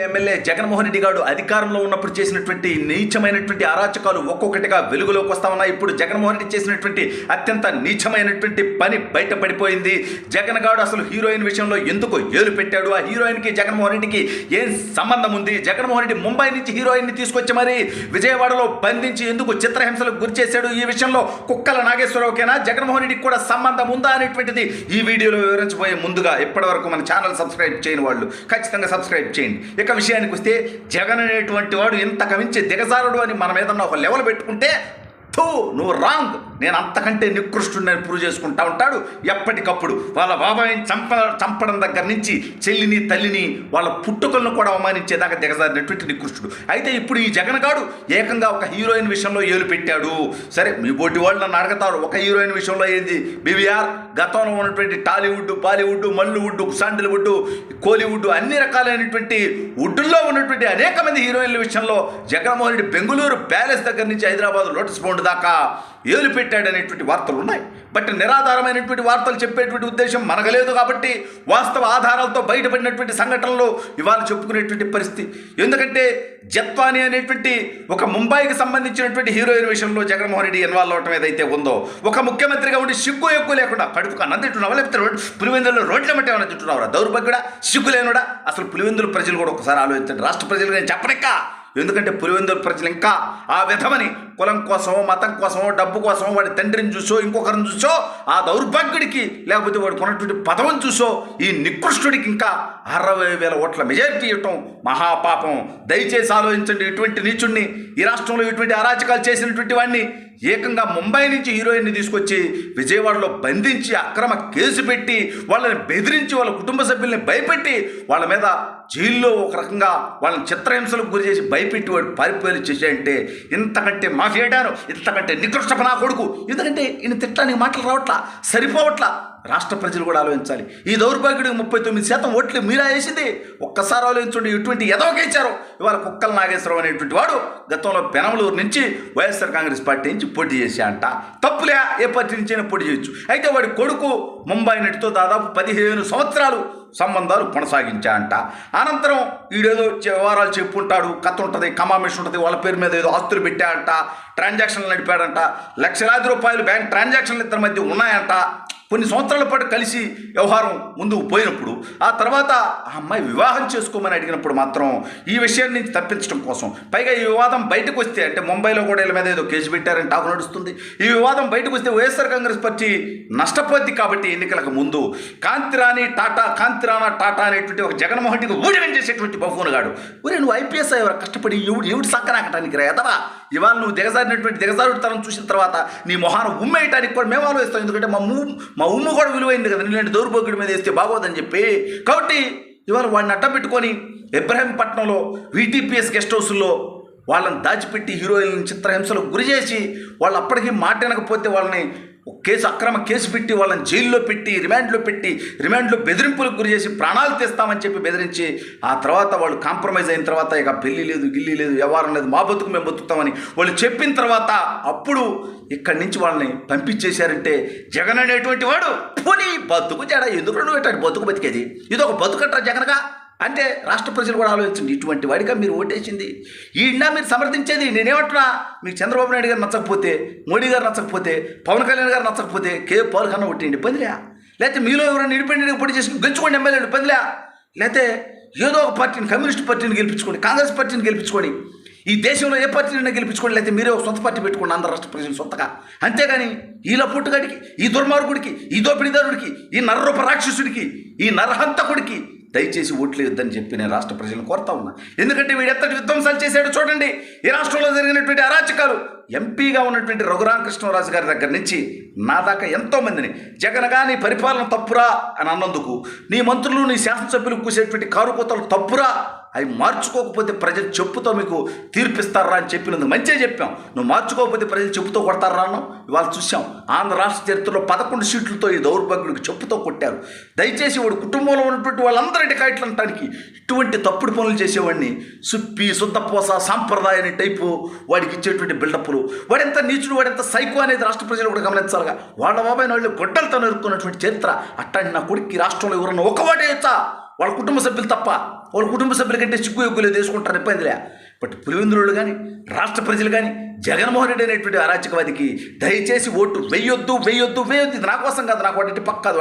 MLA Jaganmohan Reddy గారు అధికారంలో ఉన్నప్పుడు చేసినటువంటి నీచమైనటువంటి అరాచకాలు ఒక్కొక్కటిగా వెలుగులోకి వస్తా ఉన్నాయి. ఇప్పుడు జగన్మోహన్ రెడ్డి చేసినటువంటి అత్యంత నీచమైనటువంటి పని బయటపడిపోయింది. జగన్ గారు అసలు హీరోయిన్ విషయంలో ఎందుకు ఏలు పెట్టాడు, ఆ హీరోయిన్కి జగన్మోహన్ రెడ్డికి ఏం సంబంధం ఉంది, జగన్మోహన్ రెడ్డి ముంబై నుంచి హీరోయిన్ని తీసుకొచ్చి మరి విజయవాడలో బంధించి ఎందుకు చిత్రహింసలకు గురి చేశాడు, ఈ విషయంలో కుక్కల నాగేశ్వరరావుకేనా జగన్మోహన్ రెడ్డికి కూడా సంబంధం ఉందా అనేటువంటిది ఈ వీడియోలో వివరించబోయే ముందుగా ఇప్పటివరకు మన ఛానల్ సబ్స్క్రైబ్ చేయని వాళ్ళు ఖచ్చితంగా సబ్స్క్రైబ్ చేయండి. ఇక విషయానికి వస్తే జగన్ అనేటువంటి వాడు ఇంతకు మించి దిగజారుడు అని మన మీద ఒక లెవెల్ పెట్టుకుంటే నువ్వు రాంగ్, నేను అంతకంటే నికృష్టుడిని ప్రూవ్ చేసుకుంటా ఉంటాడు. ఎప్పటికప్పుడు వాళ్ళ బాబాయిని చంపడం దగ్గర నుంచి చెల్లిని తల్లిని వాళ్ళ పుట్టుకలను కూడా అవమానించేదాకా దిగజారినటువంటి నికృష్టుడు. అయితే ఇప్పుడు ఈ జగన్ గాడు ఏకంగా ఒక హీరోయిన్ విషయంలో ఏలు పెట్టాడు. సరే, మీ బోటి వాళ్ళు నన్ను అడుగుతారు, ఒక హీరోయిన్ విషయంలో ఏంది బీవీఆర్, గతంలో ఉన్నటువంటి టాలీవుడ్, బాలీవుడ్, మల్లీవుడ్, శాండిల్వుడ్, కోలీవుడ్ అన్ని రకాలైనటువంటి వుడ్డుల్లో ఉన్నటువంటి అనేక మంది హీరోయిన్ల విషయంలో జగన్మోహన్ రెడ్డి బెంగళూరు ప్యాలెస్ దగ్గర నుంచి హైదరాబాద్ లోటస్ పౌండ్ దాకా ఏలు పెట్టాడనేటువంటి వార్తలు ఉన్నాయి. బట్ నిరాధారమైనటువంటి వార్తలు చెప్పేటువంటి ఉద్దేశం మనకు లేదు కాబట్టి వాస్తవ ఆధారాలతో బయటపడినటువంటి సంఘటనలు ఇవాళ చెప్పుకునేటువంటి పరిస్థితి. ఎందుకంటే జత్వాని అనేటువంటి ఒక ముంబైకి సంబంధించినటువంటి హీరోయిన్ విషయంలో జగన్మోహన్ రెడ్డి ఇన్వాల్వ్ అవటం ఏదైతే ఉందో, ఒక ముఖ్యమంత్రిగా ఉండి సిగ్గు ఎక్కువ లేకుండా కడుపుకు అన్నం తింటున్నావా, లేకపోతే పులివెందుల్లో రోడ్ల మట్టి ఏమైనా తింటున్నావురా, దౌర్భాగ్యుడా, సిగ్గులేనుడా. అసలు పులివెందుల ప్రజలు కూడా ఒకసారి ఆలోచించండి. రాష్ట్ర ప్రజలు నేను చెప్పనిక్క, ఎందుకంటే పులివెందుల ప్రజలు ఇంకా ఆ విధమని కులం కోసమో మతం కోసమో డబ్బు కోసమో వాడి తండ్రిని చూసో ఇంకొకరిని చూసో ఆ దౌర్భాగ్యుడికి లేకపోతే వాడు కొన్నటువంటి పదవిని చూసో ఈ నికృష్టుడికి ఇంకా 60,000 ఓట్ల మెజారిటీ ఇవ్వటం మహాపాపం. దయచేసి ఆలోచించండి. ఇటువంటి నీచుడిని, ఈ రాష్ట్రంలో ఇటువంటి అరాచకాలు చేసినటువంటి వాడిని ఏకంగా ముంబై నుంచి హీరోయిన్ని తీసుకొచ్చి విజయవాడలో బంధించి అక్రమ కేసు పెట్టి వాళ్ళని బెదిరించి వాళ్ళ కుటుంబ సభ్యుల్ని భయపెట్టి వాళ్ళ మీద జైల్లో ఒక రకంగా వాళ్ళని చిత్రహింసలకు గురి చేసి భయపెట్టి వాడు పారిపోయి చేశాయంటే ఇంతకంటే మాఫియాడారు, ఇంతకంటే నికృష్టప నా కొడుకు. ఎందుకంటే ఈయన తిట్టడానికి మాటలు రావట్లా, సరిపోవట్లా. రాష్ట్ర ప్రజలు కూడా ఆలోచించాలి. ఈ దౌర్భాగ్యుడికి 39% ఓట్లు మీరా వేసింది. ఒక్కసారి ఆలోచించండి, ఎటువంటి ఎదవకేచ్చారు. ఇవాళ కుక్కల నాగేశ్వరరావు అనేటువంటి వాడు గతంలో పెనమలూరు నుంచి వైఎస్ఆర్ కాంగ్రెస్ పార్టీ నుంచి పోటీ చేశా అంట. తప్పులే, ఏ పార్టీ నుంచి అయినా పోటీ చేయొచ్చు. అయితే వాడి కొడుకు ముంబై నటితో దాదాపు 15 సంవత్సరాలు సంబంధాలు కొనసాగించా అంట. అనంతరం వీడేదో వివరాలు చెప్పుంటాడు, కథ ఉంటుంది, కమామిష్ ఉంటుంది, వాళ్ళ పేరు మీద ఏదో ఆస్తులు పెట్టా అంట, ట్రాన్సాక్షన్లు నడిపాడంట, లక్షలాది రూపాయలు బ్యాంక్ ట్రాన్సాక్షన్లు ఇద్దరి మధ్య ఉన్నాయంట. కొన్ని సంవత్సరాల పాటు కలిసి వ్యవహారం ముందుకు పోయినప్పుడు ఆ తర్వాత ఆ అమ్మాయి వివాహం చేసుకోమని అడిగినప్పుడు మాత్రం ఈ విషయాన్ని నుంచి తప్పించడం కోసం, పైగా ఈ వివాదం బయటకు వస్తే, అంటే ముంబైలో కూడా వీళ్ళ మీద ఏదో కేసు పెట్టారని టాకు నడుస్తుంది. ఈ వివాదం బయటకు వస్తే వైఎస్ఆర్ కాంగ్రెస్ పార్టీ నష్టపోద్ది. కాబట్టి ఎన్నికలకు ముందు కాంతిరాణా టాటా అనేటువంటి ఒక జగన్మోహన్ రెడ్డికి ఊడిగం చేసేటువంటి బఫూన్ గాడు, ఊరే నువ్వు ఐపీఎస్ అయ్యేవారు కష్టపడి ఎవడు సక్కనాకటానికి రా ఎదవా. ఇవాళ నువ్వు దిగజారుడితనం చూసిన తర్వాత నీ మొహాన్ని ఉమ్మేయటానికి కూడా మేము ఆలోచిస్తాం. ఎందుకంటే మా ఉమ్ము కూడా విలువైంది కదా, నీలాంటి దౌర్భాగ్యుడి మీద వేస్తే బాగోదని చెప్పి. కాబట్టి ఇవాళ వాడిని అడ్డం పెట్టుకొని ఇబ్రహీంపట్నంలో వీటీపీఎస్ గెస్ట్ హౌస్లో వాళ్ళని దాచిపెట్టి హీరోయిన్ చిత్రహింసలకు గురి చేసి వాళ్ళు అప్పటికీ మాట వినకపోతే వాళ్ళని అక్రమ కేసు పెట్టి వాళ్ళని జైల్లో పెట్టి రిమాండ్లో బెదిరింపులకు గురి చేసి ప్రాణాలు తెస్తామని చెప్పి బెదిరించి ఆ తర్వాత వాళ్ళు కాంప్రమైజ్ అయిన తర్వాత ఇక పెళ్లి లేదు, గిల్లి లేదు, వ్యవహారం లేదు, మా బతుకు మేము బతుకుతామని వాళ్ళు చెప్పిన తర్వాత అప్పుడు ఇక్కడి నుంచి వాళ్ళని పంపించేశారంటే జగన్ అనేటువంటి వాడు పోనీ బతుకు జడ ఎందుకు నువ్వు బతుకు బతికేది, ఇది ఒక బతుకట్రా జగన్గా అంటే రాష్ట్ర ప్రజలు కూడా ఆలోచించండి. ఇటువంటి వాడిగా మీరు ఓటేసింది, ఈయన మీరు సమర్థించేది. నేనేమంటున్నా, మీకు చంద్రబాబు నాయుడు గారు నచ్చకపోతే, మోడీ గారు నచ్చకపోతే, పవన్ కళ్యాణ్ గారు నచ్చకపోతే పవన్ కన్నా ఒట్టేయండి పదిలే, లేకపోతే మీలో ఎవరైనా ఇండిపెండెంట్గా పోటీ చేసి గెలుచుకోండి ఎమ్మెల్యేలు పదిలే, లేకపోతే ఏదో ఒక పార్టీని, కమ్యూనిస్ట్ పార్టీని గెలిపించుకోండి, కాంగ్రెస్ పార్టీని గెలిపించుకోండి, ఈ దేశంలో ఏ పార్టీనైనా గెలిపించుకోండి, లేకపోతే మీరే ఒక సొంత పార్టీ పెట్టుకోండి ఆంధ్ర రాష్ట్ర ప్రజలు సొంతగా. అంతేగాని ఈ లపుట్టుగాడికి, ఈ దుర్మార్గుడికి, ఈ దోపిడీదారుడికి, ఈ నరరూప రాక్షసుడికి, ఈ నరహంతకుడికి దయచేసి ఓట్లేయొద్దని చెప్పి నేను రాష్ట్ర ప్రజలను కోరుతా ఉన్నా. ఎందుకంటే వీడు ఎత్తటి విధ్వంసాలు చేశాడు చూడండి. ఈ రాష్ట్రంలో జరిగినటువంటి అరాచకాలు ఎంపీగా ఉన్నటువంటి రఘురామకృష్ణరాజు గారి దగ్గర నుంచి నా దాకా ఎంతోమందిని జగన్గా నీ పరిపాలన తప్పురా అని అన్నందుకు, నీ మంత్రులు నీ శాసనసభ్యులు కూసేటువంటి కారుకోతలు తప్పురా, అవి మార్చుకోకపోతే ప్రజలు చెప్పుతో మీకు తీర్పిస్తారా అని చెప్పినందుకు మంచిగా చెప్పాం. నువ్వు మార్చుకోకపోతే ప్రజలు చెప్పుతో కొడతారా అన్నాం. ఇవాళ చూసాం ఆంధ్ర రాష్ట్ర చరిత్రలో 11 సీట్లతో ఈ దౌర్భాగ్యుడికి చెప్పుతో కొట్టారు. దయచేసి వాడు కుటుంబంలో ఉన్నటువంటి వాళ్ళందరి కాయట్లు అనటానికి ఇటువంటి తప్పుడు పనులు చేసేవాడిని సుప్పి శుద్ధపోస సాంప్రదాయ టైపు వాడికి ఇచ్చేటువంటి బిల్డప్లు, వాడెంత నీచుడు, వాడెంత సైకో అనేది రాష్ట్ర ప్రజలు కూడా గమనించాలిగా. వాళ్ళ బాబాయ్ వాళ్ళు గొడ్డలతో నరుక్కున్నటువంటి చరిత్ర. అట్టాంటి నా కొడుకు రాష్ట్రంలో ఎవరన్నా ఒక వాడే వచ్చా వాళ్ళ కుటుంబ సభ్యులు తప్ప. వాళ్ళ కుటుంబ సభ్యుల కంటే సిగ్గు ఎగ్గులేదు వేసుకుంటారు, ఇబ్బందిలే. బట్ పులివెందులు కానీ రాష్ట్ర ప్రజలు కానీ జగన్మోహన్ రెడ్డి అనేటువంటి అరాచకవాదికి దయచేసి ఓటు వెయ్యొద్దు. ఇది నా కోసం కాదు, నాకు వాటి పక్క కాదు.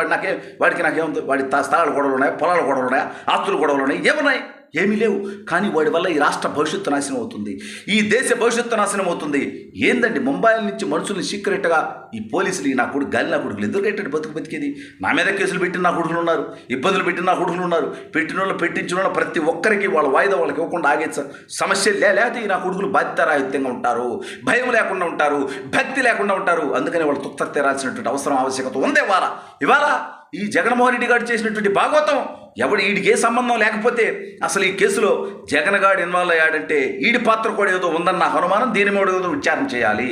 వాడికి నాకేముంది? వాడి స్థలాలు గొడవలు ఉన్నాయి, పొలాలు గొడవలు ఉన్నాయి, ఆస్తులు గొడవలు ఉన్నాయి, ఏమున్నాయి? ఏమీ లేవు. కానీ వాడి వల్ల ఈ రాష్ట్ర భవిష్యత్తు నాశనం అవుతుంది, ఈ దేశ భవిష్యత్తు నాశనం అవుతుంది. ఏందండి, ముంబై నుంచి మనుషుల్ని సీక్రెట్గా ఈ పోలీసులు నా కొడుకు గాలి నా కొడుకులు ఎందుకంటే బతికేది? నా మీద కేసులు పెట్టిన నా కొడుకులు ఉన్నారు, ఇబ్బందులు పెట్టిన నా కొడుకులు ఉన్నారు. పెట్టిన వాళ్ళు పెట్టించిన వాళ్ళు ప్రతి ఒక్కరికి వాళ్ళ వాయిదా వాళ్ళకి ఇవ్వకుండా ఆగే సమస్య లేకపోతే ఈ నా కొడుకులు బాధ్యతారాహిత్యంగా ఉంటారు, భయం లేకుండా ఉంటారు, భక్తి లేకుండా ఉంటారు. అందుకని వాళ్ళు తుక్త తీరాల్సినటువంటి ఆవశ్యకత ఉంది. ఇవాళ ఈ జగన్మోహన్ రెడ్డి గారు చేసినటువంటి భాగవతం వీడికి ఏ సంబంధం లేకపోతే అసలు ఈ కేసులో జగన్ గారు ఇన్వాల్వ్ అయ్యాడంటే వీడి పాత్ర కూడా ఏదో ఉందన్న అనుమానం. దీని మీద ఏదో విచారణ చేయాలి.